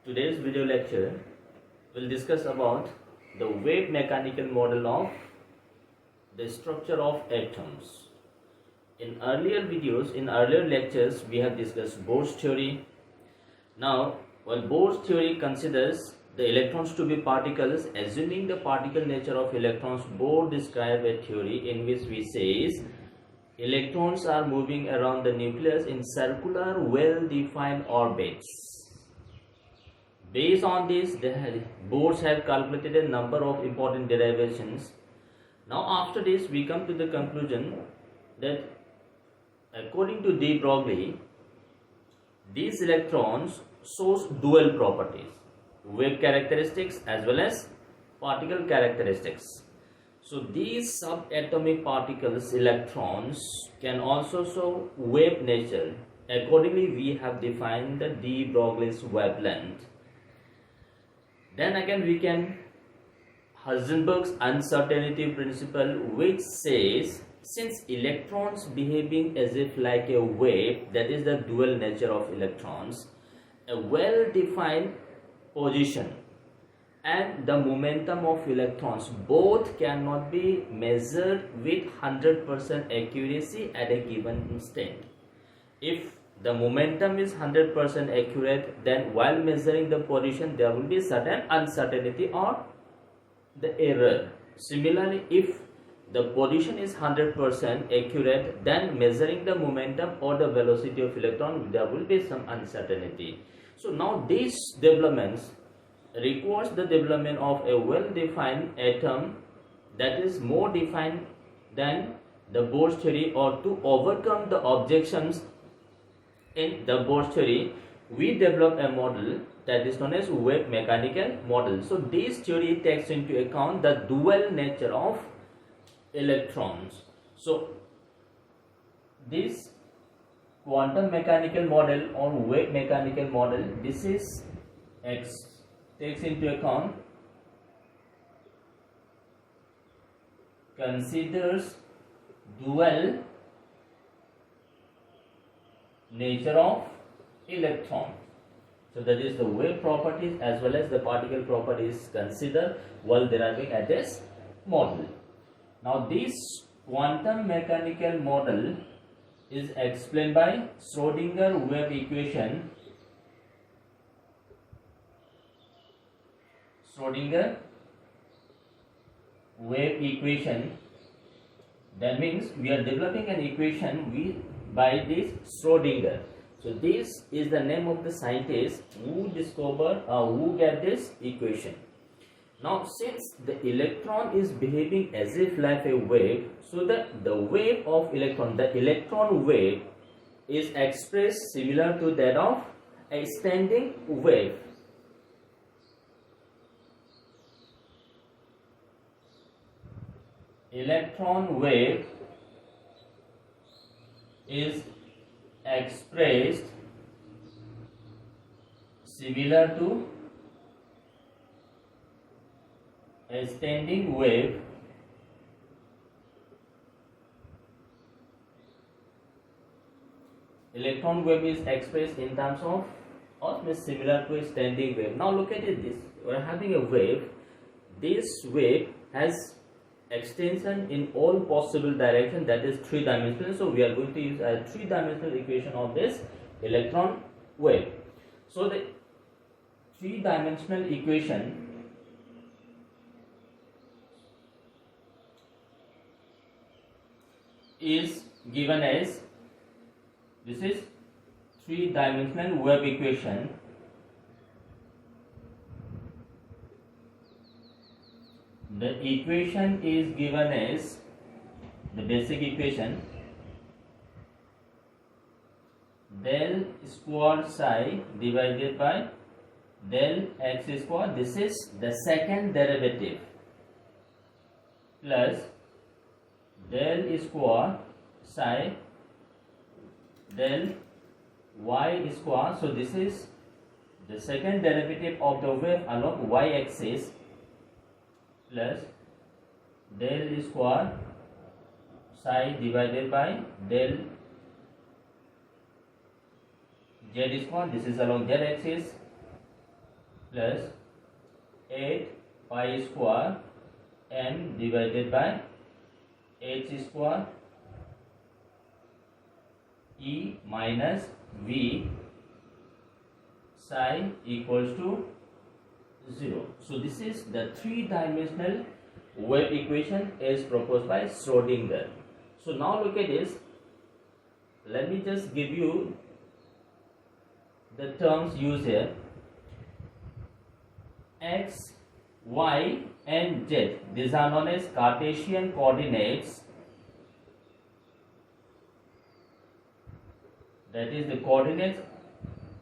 Today's video lecture will discuss about the wave mechanical model of the structure of atoms. In earlier videos, in earlier lectures, we have discussed Bohr's theory. Now, while Bohr's theory considers the electrons to be particles, assuming the particle nature of electrons, Bohr described a theory in which we says electrons are moving around the nucleus in circular, well-defined orbits. Based on this, the Bohrs have calculated a number of important derivations. Now, after this, we come to the conclusion that according to de Broglie, these electrons shows dual properties, wave characteristics as well as particle characteristics. So, these subatomic particles, electrons, can also show wave nature. Accordingly, we have defined the de Broglie's wavelength. Then again we can Heisenberg's uncertainty principle, which says since electrons behaving as if like a wave, that is the dual nature of electrons, a well-defined position and the momentum of electrons both cannot be measured with 100% accuracy at a given instant. If the momentum is 100% accurate, then while measuring the position there will be certain uncertainty or the error. Similarly, if the position is 100% accurate, then measuring the momentum or the velocity of electron there will be some uncertainty. So now these developments requires the development of a well-defined atom that is more defined than the Bohr's theory, or to overcome the objections in the Bohr's theory, we develop a model that is known as wave mechanical model. So this theory takes into account the dual nature of electrons. So this quantum mechanical model or wave mechanical model, this is takes into account, considers dual nature of electron. So that is the wave properties as well as the particle properties considered while deriving at this model. Now this quantum mechanical model is explained by Schrödinger wave equation. Schrödinger wave equation. That means we are developing an equation by this Schrödinger. So this is the name of the scientist who gave this equation. Now since the electron is behaving as if like a wave, so the wave of electron, the electron wave is expressed similar to that of a standing wave. Electron wave is expressed similar to a standing wave. Electron wave is expressed in terms of similar to a standing wave. Now look at it, this we are having a wave. This wave has extension in all possible directions, that is 3-dimensional. So we are going to use a 3-dimensional equation of this electron wave. So the 3-dimensional equation is given as, this is 3-dimensional wave equation. The equation is given as the basic equation del square psi divided by del x square. This is the second derivative plus del square psi del y square. So this is the second derivative of the wave along y-axis plus del square psi divided by del z square, this is along z axis, plus 8 pi square m divided by h square E minus V psi equals to 0. So this is the three-dimensional wave equation as proposed by Schrodinger. So now look at this. Let me just give you the terms used here. X, Y and Z, these are known as Cartesian coordinates. That is the coordinates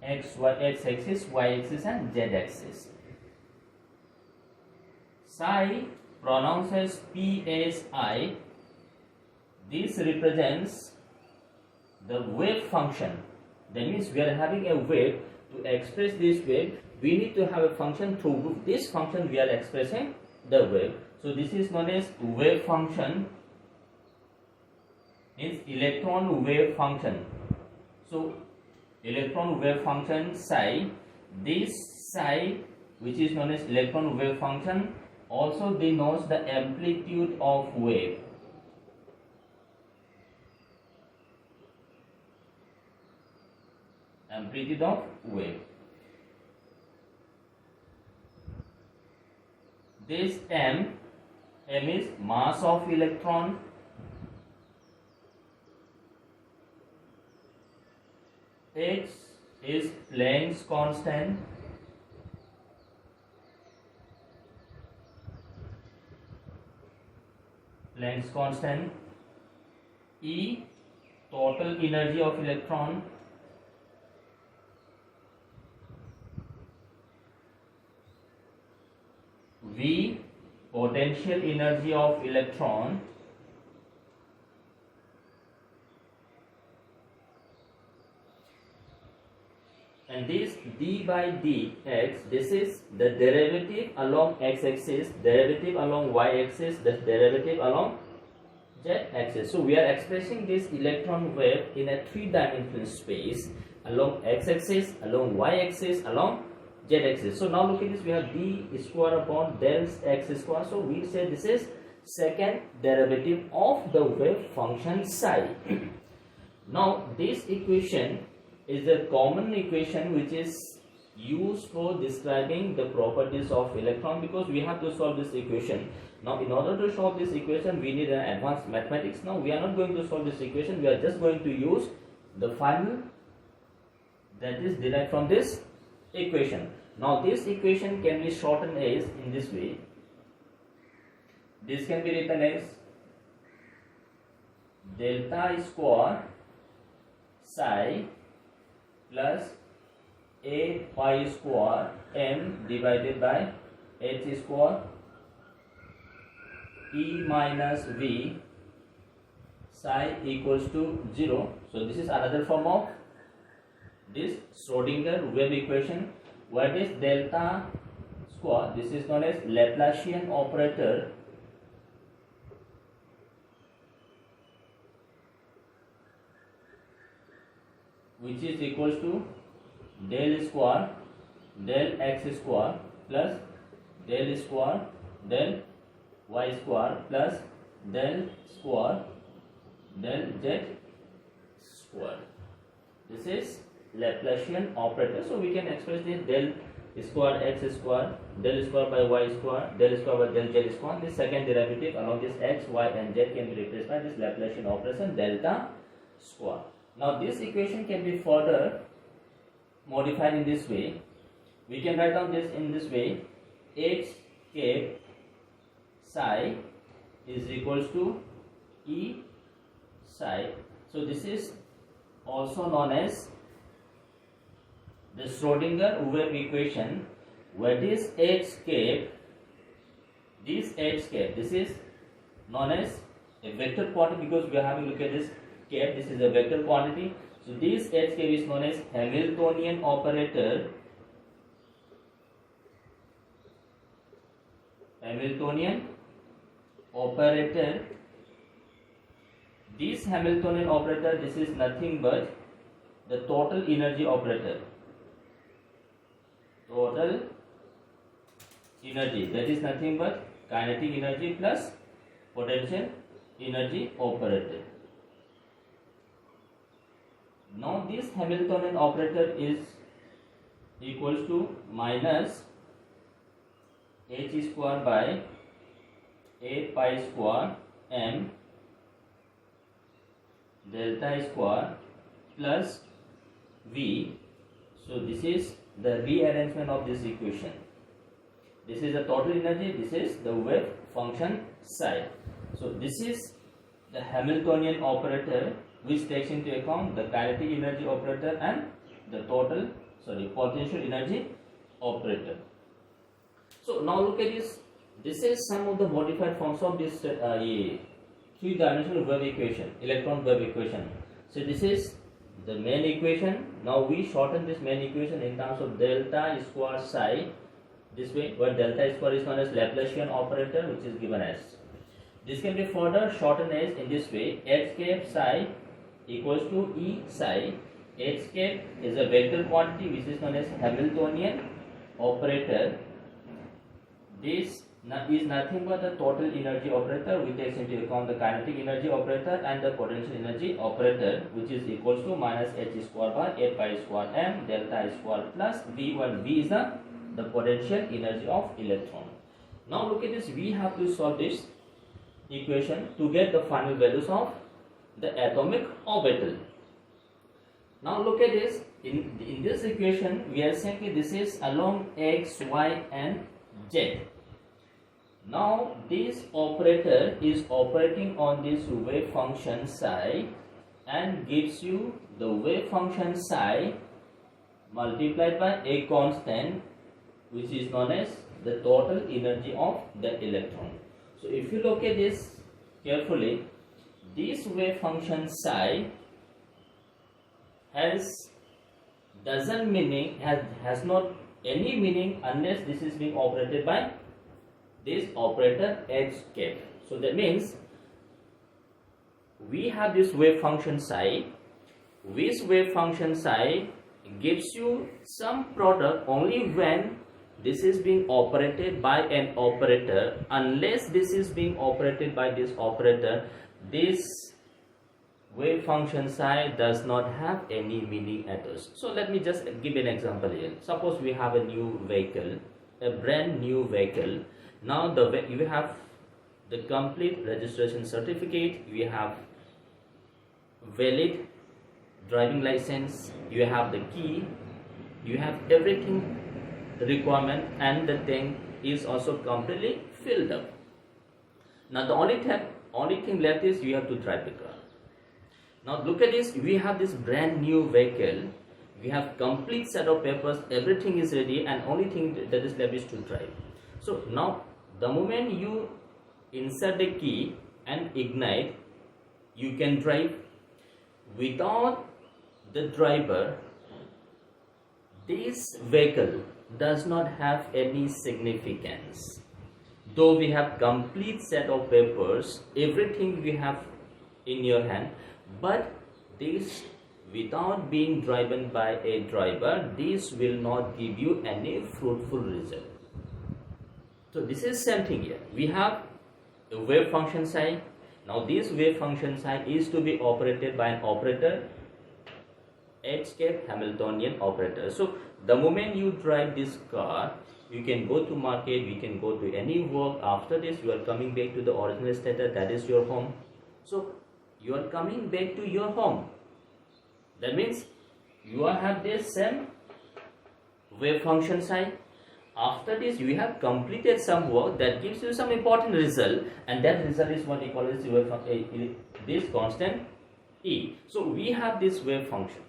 x axis, y axis and z axis. Psi pronounced as psi. This represents the wave function. That means we are having a wave. To express this wave, we need to have a function. Through this function we are expressing the wave. So this is known as wave function, means electron wave function. So electron wave function psi, this psi which is known as electron wave function also denotes the amplitude of wave. Amplitude of wave. This m is mass of electron, h is Planck's constant, E total energy of electron, V potential energy of electron, and this d by dx, this is the derivative along x-axis, derivative along y-axis, the derivative along z-axis. So we are expressing this electron wave in a three-dimensional space along x-axis, along y-axis, along z-axis. So now look at this, we have d square upon del x square. So we say this is second derivative of the wave function psi. Now this equation is a common equation which is used for describing the properties of electron, because we have to solve this equation. Now in order to solve this equation we need an advanced mathematics. Now we are not going to solve this equation, we are just going to use the final that is derived from this equation. Now this equation can be shortened as in this way. This can be written as delta square psi plus a pi square m divided by h square E minus V psi equals to 0. So this is another form of this Schrodinger wave equation, where this delta square, this is known as Laplacian operator, which is equals to del square del x square plus del square del y square plus del square del z square. This is Laplacian operator. So we can express this del square x square, del square by y square, del square by del z square. This second derivative along this x, y and z can be replaced by this Laplacian operation delta square. Now this equation can be further modified in this way. We can write down this in this way: h cap psi is equals to E psi. So this is also known as the Schrodinger wave equation, where this h cap, this is known as a vector quantity, because we are having a look at this cap, this is a vector quantity. So this h cap is known as Hamiltonian operator, This Hamiltonian operator, this is nothing but the total energy operator, total energy, that is nothing but kinetic energy plus potential energy operated. Now this Hamiltonian operator is equals to minus h square by 8 pi square m delta square plus v. So this is the rearrangement of this equation. This is the total energy, this is the wave function psi. So this is the Hamiltonian operator which takes into account the kinetic energy operator and the potential energy operator. So now look at this. This is some of the modified forms of this three-dimensional wave equation, electron wave equation. So this is the main equation. Now we shorten this main equation in terms of delta square psi this way, where delta square is known as Laplacian operator, which is given as. This can be further shortened as in this way: h cap psi equals to E psi. H cap is a vector quantity which is known as Hamiltonian operator. This is nothing but the total energy operator which takes into account the kinetic energy operator and the potential energy operator, which is equals to minus h square by 8 pi square m delta square plus v, where v is the potential energy of electron. Now look at this, we have to solve this equation to get the final values of the atomic orbital. Now look at this, in this equation we are saying this is along x, y and z. Now this operator is operating on this wave function psi and gives you the wave function psi multiplied by a constant which is known as the total energy of the electron. So if you look at this carefully, this wave function psi has not any meaning unless this is being operated by this operator h cap. So that means we have this wave function psi. This wave function psi gives you some product only when this is being operated by an operator. Unless this is being operated by this operator, this wave function psi does not have any meaning at all. So let me just give an example here. Suppose we have a new vehicle, a brand new vehicle. Now you have the complete registration certificate, you have valid driving license, you have the key, you have everything requirement, and the tank is also completely filled up. Now the only thing left is you have to drive the car. Now look at this, we have this brand new vehicle, we have complete set of papers, everything is ready, and only thing that is left is to drive. So now the moment you insert the key and ignite, you can drive. Without the driver, this vehicle does not have any significance. Though we have complete set of papers, everything we have in your hand, but this, without being driven by a driver, this will not give you any fruitful result. So this is same thing here. We have a wave function psi. Now this wave function psi is to be operated by an operator h cap Hamiltonian operator. So the moment you drive this car, you can go to market, you can go to any work. After this, you are coming back to the original status, that is your home. So you are coming back to your home. That means you have this same wave function psi. After this, you have completed some work that gives you some important result, and that result is what we call as this constant E. So we have this wave function.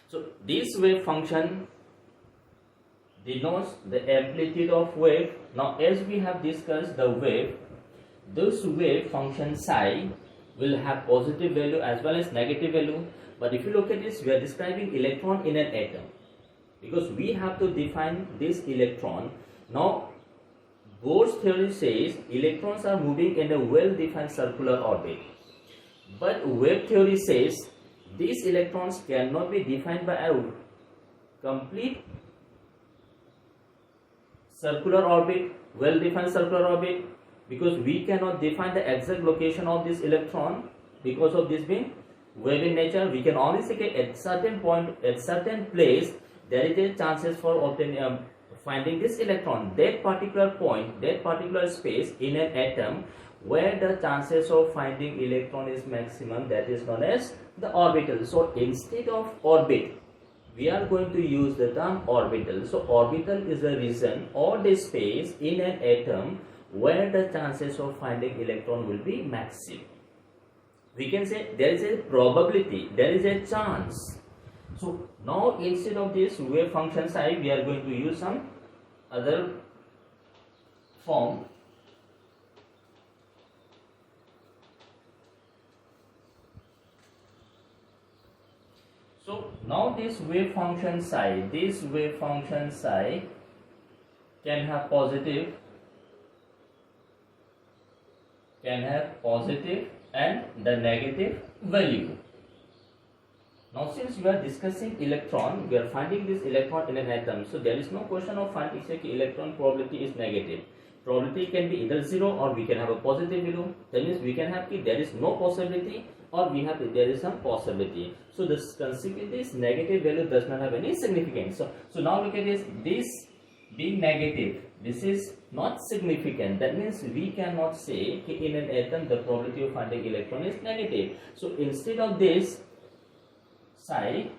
So this wave function denotes the amplitude of wave. Now as we have discussed the wave, this wave function psi will have positive value as well as negative value. But if you look at this, we are describing electron in an atom, because we have to define this electron. Now Bohr's theory says electrons are moving in a well-defined circular orbit, but wave theory says these electrons cannot be defined by a complete circular orbit, well defined circular orbit, because we cannot define the exact location of this electron because of this being wave in nature. We can only say at certain point, at certain place, there is a chances for obtaining finding this electron. That particular point, that particular space in an atom where the chances of finding electron is maximum, that is known as the orbital. So instead of orbit, we are going to use the term orbital. So orbital is the region or the space in an atom where the chances of finding electron will be maximum. We can say there is a probability, there is a chance. So now instead of this wave function psi, we are going to use some other form. So now this wave function psi, can have positive and the negative value. Now since we are discussing electron, we are finding this electron in an atom, so there is no question of finding say electron probability is negative. Probability can be either 0 or we can have a positive value. That means we can have there is no possibility or we have there is some possibility. So this consequently this negative value does not have any significance. So now look at this being negative, this is not significant. That means we cannot say in an atom the probability of finding electron is negative. So instead of this psi,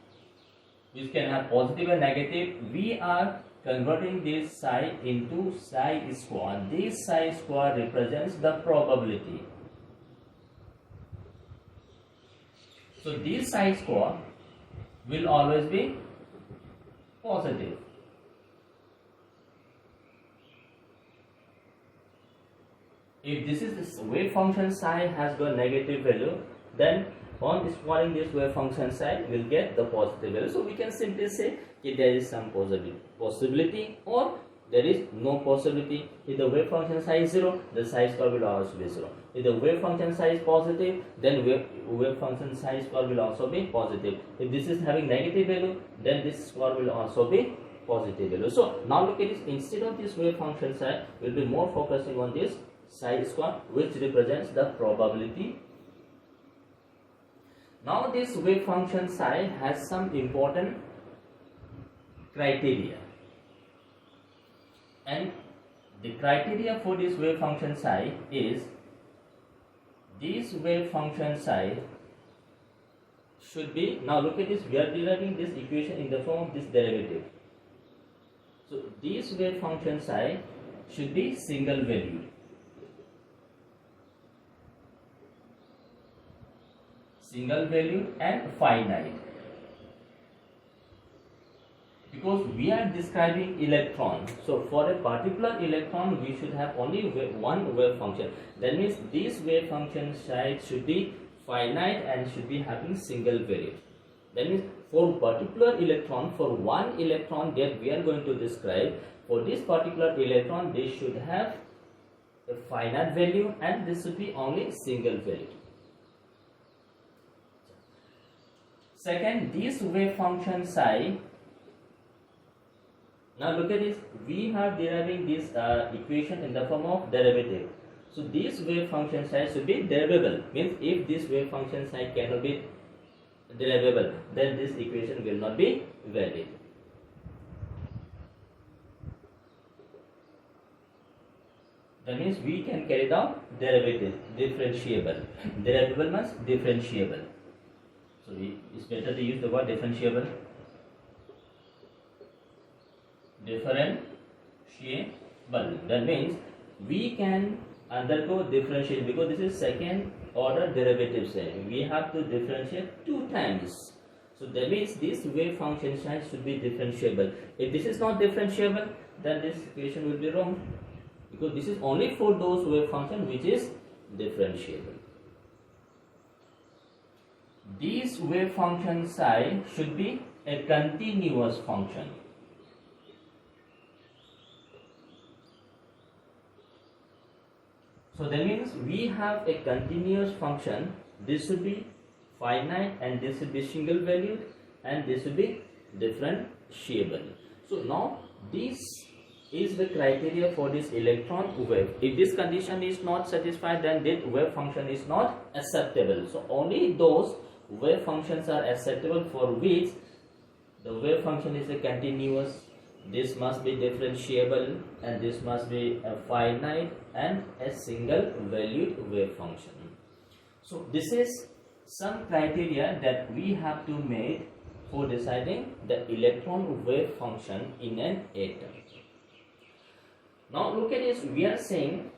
which can have positive and negative, we are converting this psi into psi square. This psi square represents the probability. So this psi square will always be positive. If this is this wave function psi has got negative value, then on squaring this wave function psi will get the positive value. So we can simply say there is some possibility or there is no possibility. If the wave function psi is 0, the psi square will also be 0. If the wave function psi is positive, then wave function psi square will also be positive. If this is having negative value, then this square will also be positive value. So now look at this, instead of this wave function psi, we will be more focusing on this psi square, which represents the probability. Now this wave function psi has some important criteria, and the criteria for this wave function psi is this wave function psi should be, now look at this, we are deriving this equation in the form of this derivative. So this wave function psi should be single valued. Single valued and finite, because we are describing electron. So for a particular electron we should have only one wave function. That means this wave function psi should be finite and should be having single value. That means for particular electron, for one electron that we are going to describe, for this particular electron they should have a finite value and this should be only single value. Second, this wave function psi, now look at this, we are deriving this equation in the form of derivative. So this wave function psi should be derivable, means if this wave function psi cannot be derivable, then this equation will not be valid. That means we can carry down derivative, differentiable. Derivable means differentiable. So it's better to use the word differentiable. Differentiable. That means we can undergo differentiation, because this is second order derivative. We have to differentiate 2 times. So that means this wave function psi should be differentiable. If this is not differentiable, then this equation will be wrong, because this is only for those wave function which is differentiable. This wave function psi should be a continuous function. So that means we have a continuous function. This should be finite and this should be single valued and this should be differentiable. So now this is the criteria for this electron wave. If this condition is not satisfied, then that wave function is not acceptable. So only those wave functions are acceptable for which the wave function is a continuous, this must be differentiable, and this must be a finite and a single valued wave function. So this is some criteria that we have to make for deciding the electron wave function in an atom. Now look at this, we are saying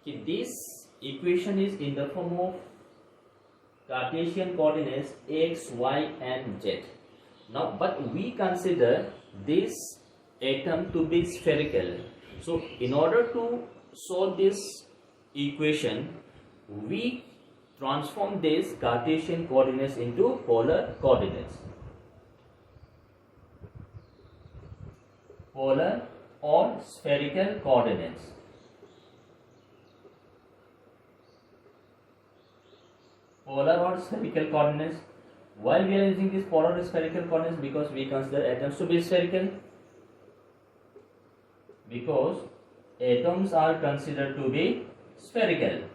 that this equation is in the form of Cartesian coordinates x, y and z. Now but we consider this atom to be spherical. So in order to solve this equation, we transform this Cartesian coordinates into polar coordinates. Polar or spherical coordinates. Polar or spherical coordinates. Why we are using these polar or spherical coordinates? Because we consider atoms to be spherical. Because atoms are considered to be spherical.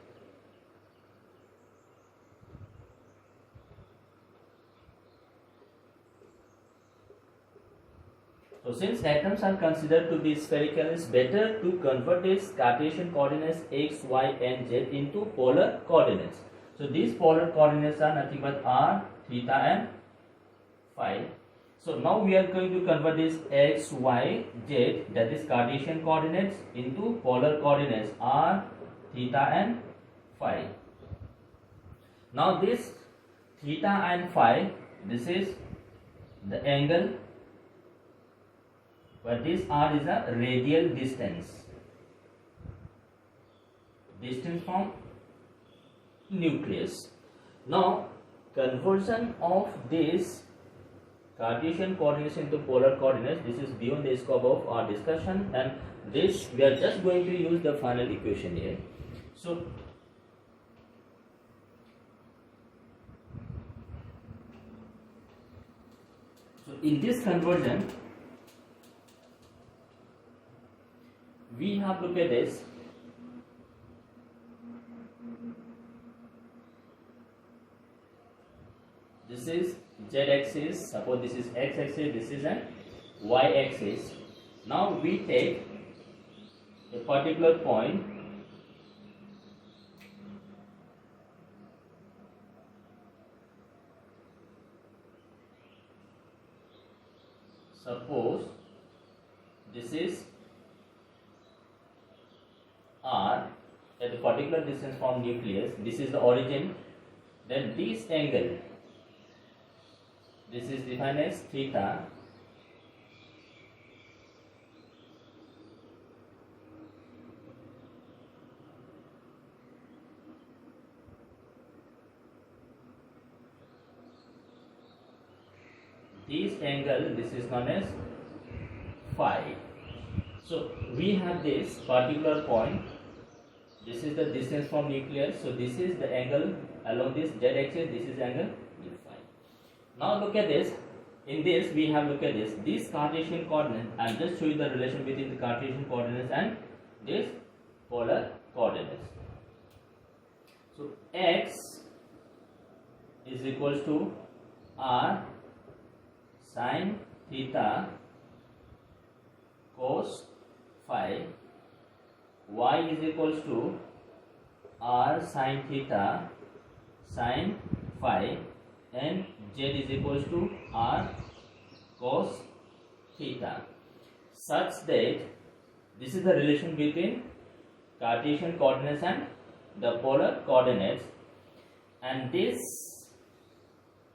So since atoms are considered to be spherical, it's better to convert these Cartesian coordinates x, y and z into polar coordinates. So these polar coordinates are nothing but r, theta and phi. So now we are going to convert this x, y, z, that is Cartesian coordinates, into polar coordinates r, theta and phi. Now this theta and phi, this is the angle, but this r is a radial distance from nucleus. Now conversion of this Cartesian coordinates into polar coordinates, this is beyond the scope of our discussion, and this we are just going to use the final equation here. So in this conversion, we have looked at this. This is z-axis, suppose this is x-axis, this is an y-axis. Now we take a particular point suppose this is r at a particular distance from nucleus, this is the origin, then this angle, this is defined as theta, this angle, this is known as phi. So we have this particular point, this is the distance from nucleus, so this is the angle along this z-axis, this is angle phi. Now look at this, in this we have looked at this Cartesian coordinate, I am just showing the relation between the Cartesian coordinates and this polar coordinates. So x is equals to r sin theta cos phi, y is equals to r sin theta sin phi, and z is equals to r cos theta, such that this is the relation between Cartesian coordinates and the polar coordinates, and this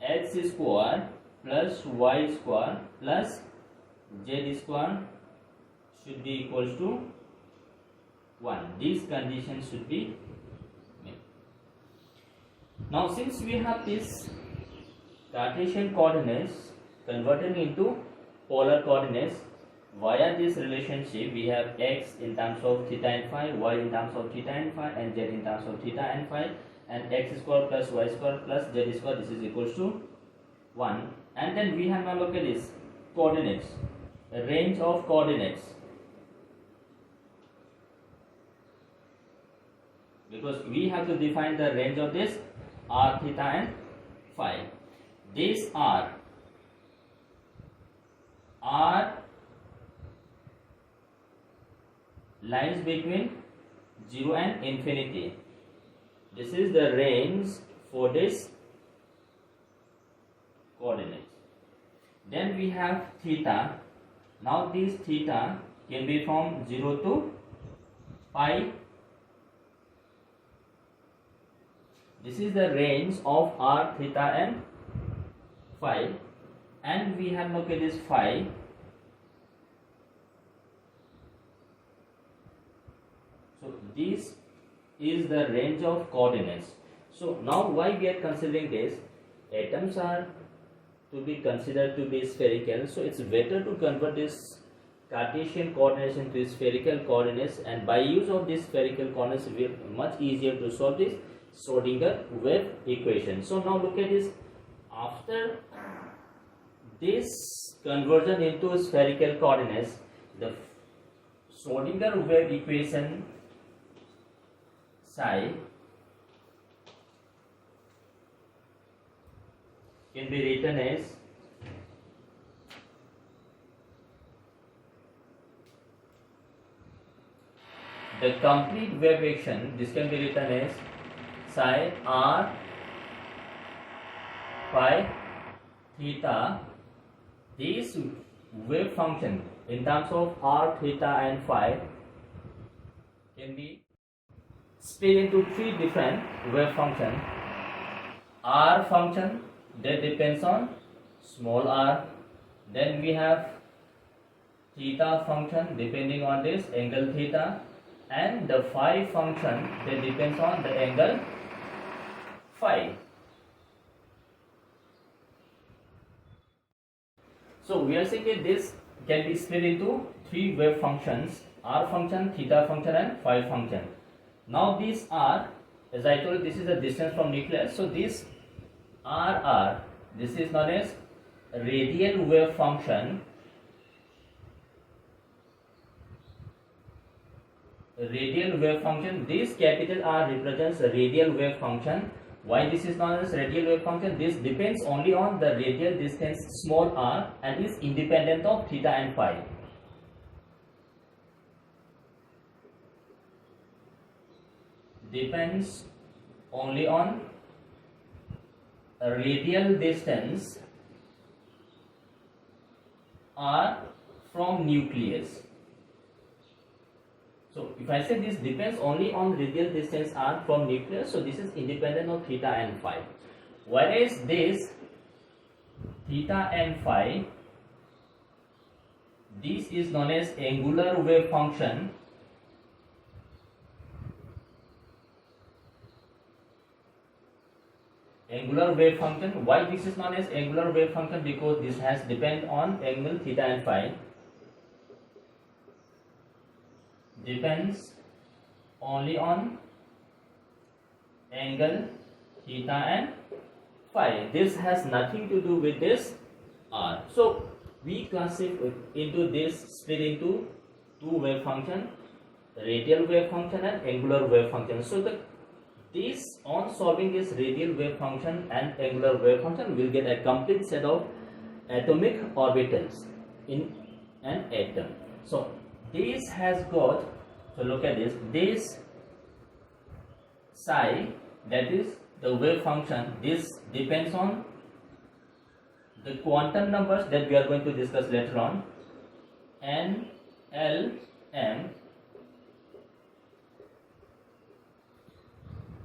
x square plus y square plus z square should be equals to 1. These conditions should be met. Now since we have this Cartesian coordinates converted into polar coordinates via this relationship, we have x in terms of theta and phi, y in terms of theta and phi, and z in terms of theta and phi, and x square plus y square plus z square, this is equals to 1. And then we have now look at this coordinates, a range of coordinates. because we have to define the range of this r, theta and phi. These are lines between 0 and infinity. This is the range for this coordinates. Then we have theta. Now this theta can be from 0 to pi. This is the range of r, theta and phi. And we have look at this phi. So this is the range of coordinates. So now why we are considering this? Atoms are to be considered to be spherical, so it's better to convert this Cartesian coordinates into spherical coordinates, and by use of this spherical coordinates it will be much easier to solve this Schrodinger wave equation. So now look at this. After this conversion into spherical coordinates, the Schrodinger wave equation psi can be written as the complete wave action. This can be written as psi r phi theta. This wave function in terms of r, theta and phi can be split into three different wave functions. R function that depends on small r. Then we have theta function depending on this angle theta, and the phi function that depends on the angle phi. So we are saying that this can be split into three wave functions: r function, theta function and phi function. Now these are, as I told you, this is the distance from nucleus. So this r, this is known as radial wave function. Radial wave function. This capital R represents a radial wave function. Why this is known as radial wave function? This depends only on the radial distance small r and is independent of theta and phi. Depends only on a radial distance r from nucleus. So if I say this depends only on radial distance r from nucleus, so this is independent of theta and phi. Whereas this theta and phi, this is known as angular wave function. Angular wave function. Why this is known as angular wave function? Because this has depend on angle theta and phi. Depends only on angle theta and phi. This has nothing to do with this r. So we classify into this, split into two wave function, radial wave function and angular wave function. So this on solving this radial wave function and angular wave function, will get a complete set of atomic orbitals in an atom. So this has got, so look at this psi, that is the wave function. This depends on the quantum numbers that we are going to discuss later on. N, L, M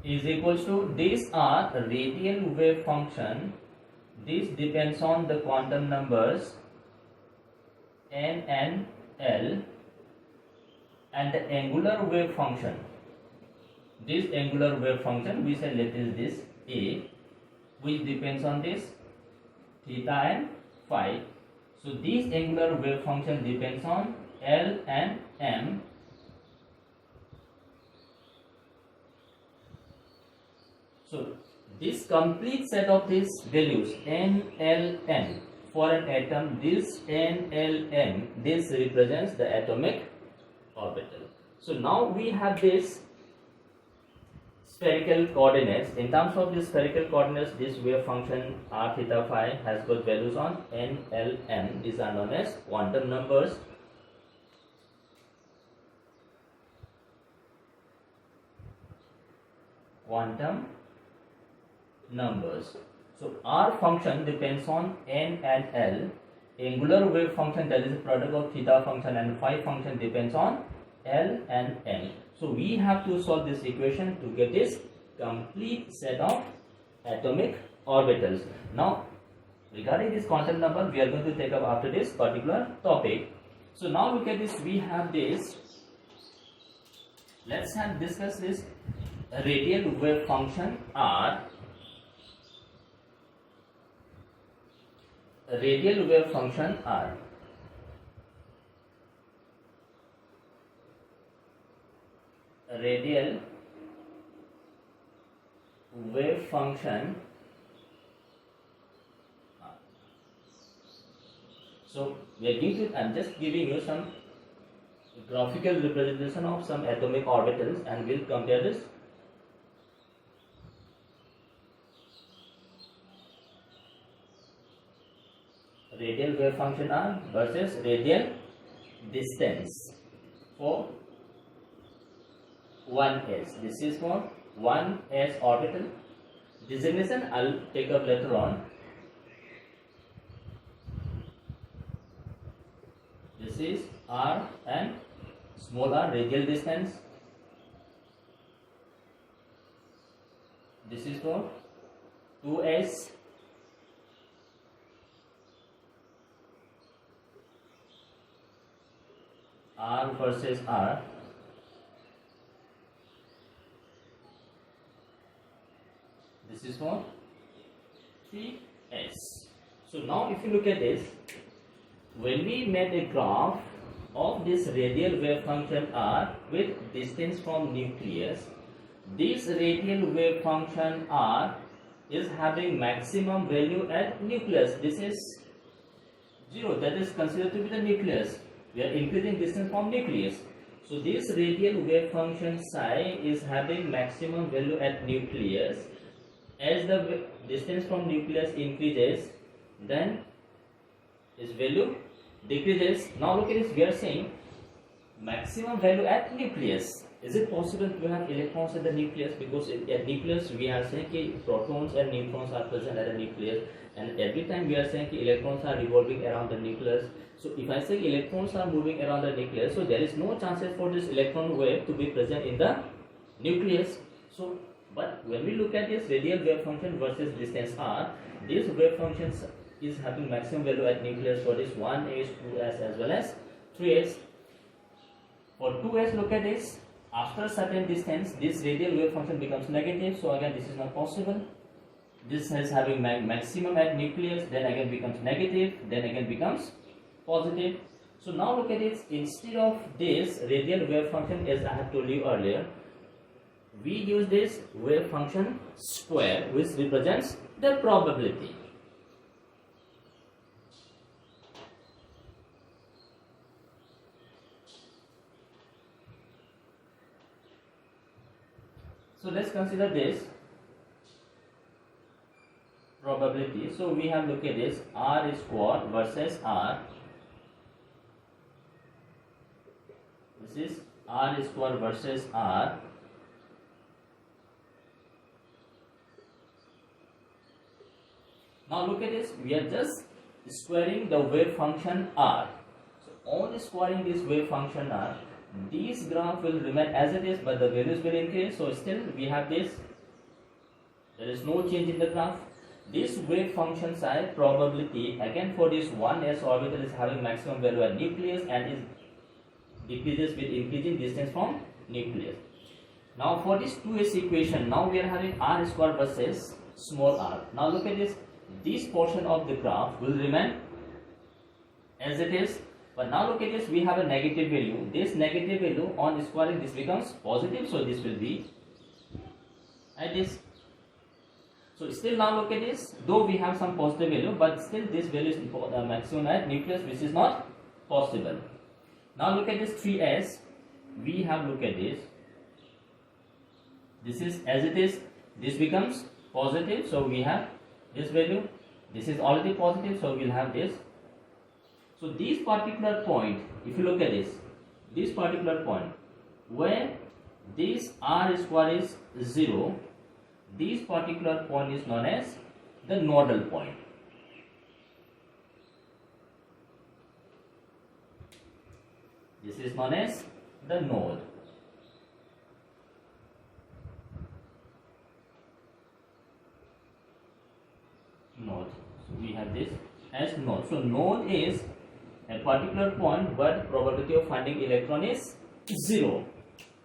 is equals to, these are radial wave function. This depends on the quantum numbers N and L, and the angular wave function. This angular wave function, we say let is this A, which depends on this theta and phi. So this angular wave function depends on L and M. So this complete set of these values N, L, M for an atom, this N, L, M, this represents the atomic orbital. So now we have this spherical coordinates. In terms of the spherical coordinates, this wave function r theta phi has got values on n, l, m. These are known as quantum numbers. Quantum numbers. So r function depends on n and l. Angular wave function, that is the product of theta function and phi function, depends on l and n. So we have to solve this equation to get this complete set of atomic orbitals. Now regarding this quantum number, we are going to take up after this particular topic. So now look at this, we have this, let's discuss this radial wave function r. Radial wave function r. Radial wave function r. So we are going to, I'm just giving you some graphical representation of some atomic orbitals and we'll compare this. Radial wave function r versus radial distance for 1s. This is for 1s orbital. Designation I'll take up later on. This is r and small r, radial distance. This is for 2s. R versus R. This is for 3s. So now if you look at this, when we made a graph of this radial wave function R with distance from nucleus, this radial wave function R is having maximum value at nucleus. This is 0, that is considered to be the nucleus. We are increasing distance from nucleus. So this radial wave function psi is having maximum value at nucleus. As the distance from nucleus increases, then its value decreases. Now look at this, we are saying maximum value at nucleus. Is it possible to have electrons at the nucleus? Because at nucleus we are saying that protons and neutrons are present at the nucleus, and every time we are saying that electrons are revolving around the nucleus. So if I say electrons are moving around the nucleus, so there is no chances for this electron wave to be present in the nucleus. So but when we look at this radial wave function versus distance r, this wave function is having maximum value at nucleus for this 1s, 2s as well as 3s. For 2s, look at this, after a certain distance this radial wave function becomes negative, so again this is not possible. This is having maximum at nucleus, then again becomes negative, then again becomes positive. So now look at it, instead of this radial wave function, as I have told you earlier, we use this wave function square, which represents the probability. So let's consider this probability. So we have look at this r square versus r. This is r square versus r. Now look at this, we are just squaring the wave function r. So on squaring this wave function r, this graph will remain as it is, but the values will increase. So still we have this, there is no change in the graph. This wave function psi probability, again for this 1s orbital, is having maximum value at nucleus and is decreases with increasing distance from nucleus. Now for this 2s equation, now we are having r square versus small r. Now look at this portion of the graph will remain as it is, but now look at this, we have a negative value. This negative value on squaring, this becomes positive, so this will be at this. So still now look at this, though we have some positive value, but still this value is the maximum at nucleus, which is not possible. Now look at this 3s, we have look at this This is as it is, this becomes positive, so we have this value. This is already positive, so we'll have this. So this particular point, if you look at this particular point where this r square is 0, this particular point is known as the nodal point. This is known as the node. So we have this as node. So node is a particular point but probability of finding electron is 0.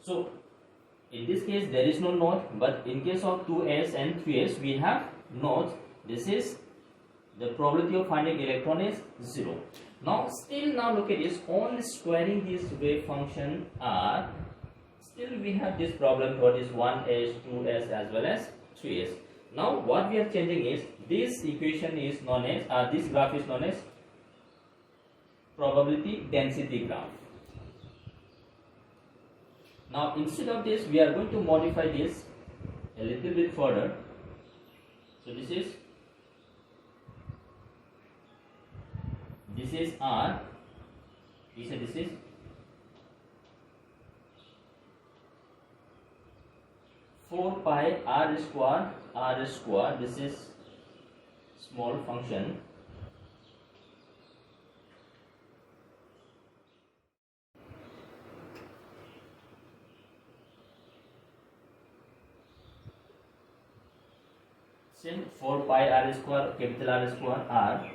So in this case there is no node, but in case of 2s and 3s we have nodes. This is the probability of finding electron is 0. Now look at this, on squaring this wave function r, still we have this problem, what is 1s, 2s as well as 3s. Now what we are changing is, this equation is known as, this graph is known as probability density graph. Now instead of this we are going to modify this a little bit further. So this is r, we say this is four pi r square, this is small function. Same 4 pi r square, capital R square r.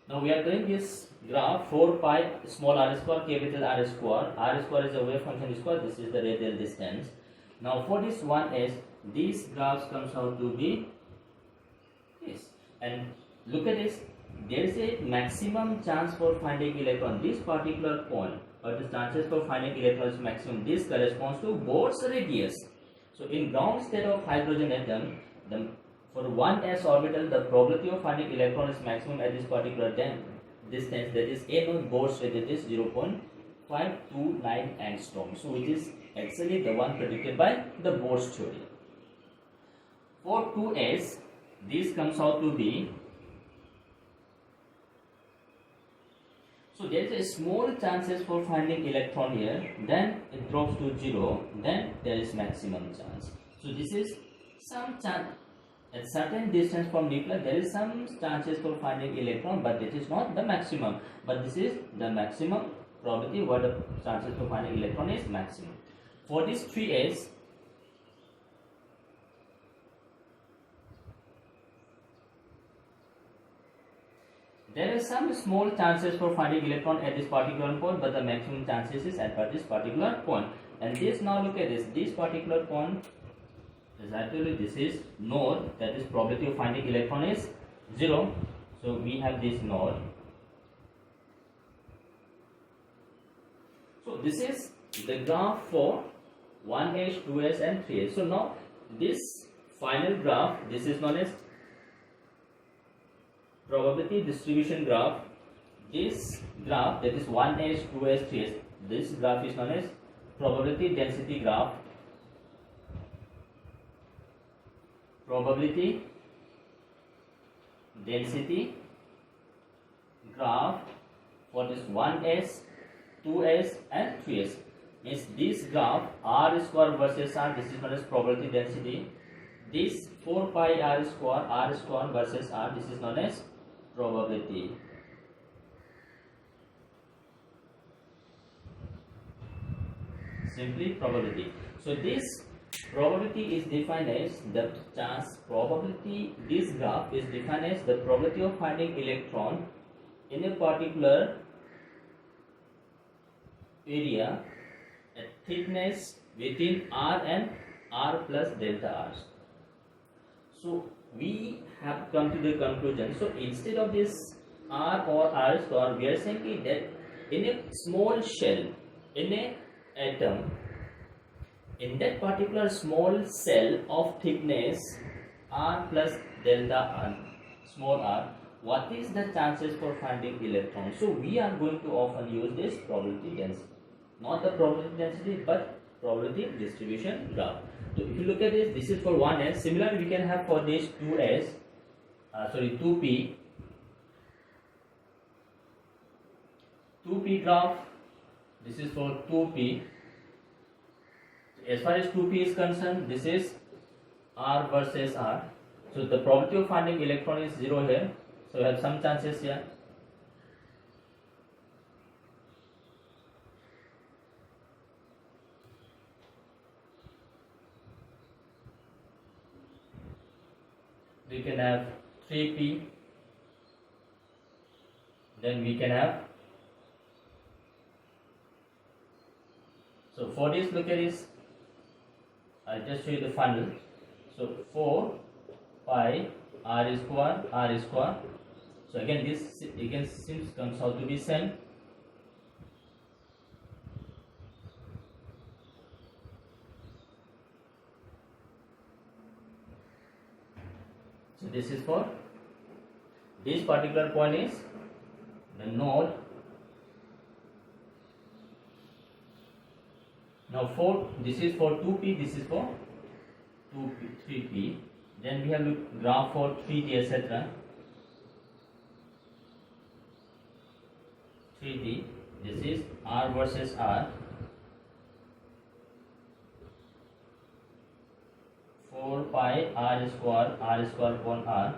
Now we are doing this graph 4 pi small r square, capital R square. R square is a wave function square. This is the radial distance. Now for this 1s, these graphs comes out to be this. And look at this. There is a maximum chance for finding electron. This particular point, or the chances for finding electron is maximum. This corresponds to Bohr's radius. So in ground state of hydrogen atom, for 1s orbital, the probability of finding electron is maximum at this particular distance, that is a known Bohr's radius is 0.529 angstrom. So which is actually the one predicted by the Bohr's theory. For 2s, this comes out to be, so there is a small chances for finding electron here, then it drops to 0, then there is maximum chance. So this is some chance. At certain distance from nucleus, there is some chances for finding electron, but it is not the maximum. But this is the maximum probability where the chances for finding electron is maximum. For this 3s, there is some small chances for finding electron at this particular point, but the maximum chances is at this particular point. And this, now look at this particular point. Exactly, this is node, that is probability of finding electron is 0. So we have this node. So this is the graph for 1s, 2s and 3s. So now this final graph, this is known as probability distribution graph. This graph, that is 1s, 2s, 3s, this graph is known as probability density graph. Probability density graph for this 1s, 2s and 3s. Means this graph r square versus r, this is known as probability density. This 4 pi r square versus r, this is known as probability. Simply probability. So this probability is defined as the chance probability. This graph is defined as the probability of finding electron in a particular area at thickness between r and r plus delta r. So we have come to the conclusion. So instead of this r or r square, we are saying that in a small shell, in a atom, in that particular small cell of thickness r plus delta r, small r, what is the chances for finding electrons? So we are going to often use this probability density. not the probability density but probability distribution graph. So if you look at this is for 1s. Similarly, we can have for this 2p 2p graph. This is for 2p. As far as 2p is concerned, this is r versus r. So the probability of finding electron is 0 here. So we have some chances here. We can have 3p. Then we can have. So for this, look at this. I'll just show you the funnel. So 4 pi r square. So again this seems comes out to be same. So this is for this particular point is the node. Now this is for 2p, this is for 3p. Then we have the graph for 3d, etc. 3d, this is r versus r. 4 pi r square upon r.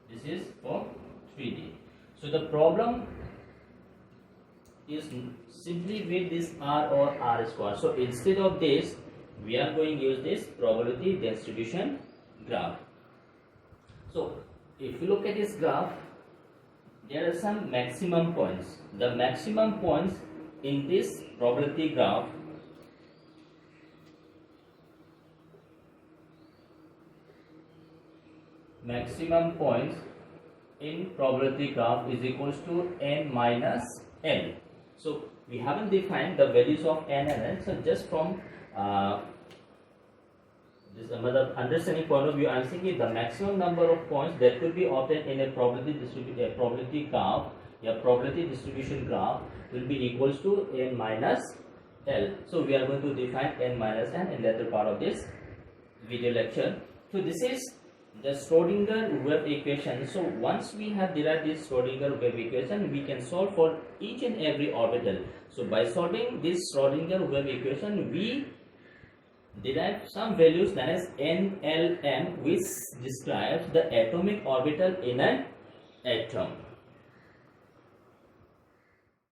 This is for 3d. So the problem is simply with this r or r square. So instead of this, we are going to use this probability distribution graph. So if you look at this graph, there are some maximum points. The maximum points in this probability graph is equals to n minus l. So we haven't defined the values of n and l. So just from this another understanding point of view, I am thinking the maximum number of points that could be obtained in a probability distribution graph will be equals to n minus l. So we are going to define n minus n in later part of this video lecture. So this is the Schrodinger wave equation. So once we have derived this Schrodinger wave equation, we can solve for each and every orbital. So by solving this Schrodinger wave equation, we derive some values known as NLM, which describes the atomic orbital in an atom.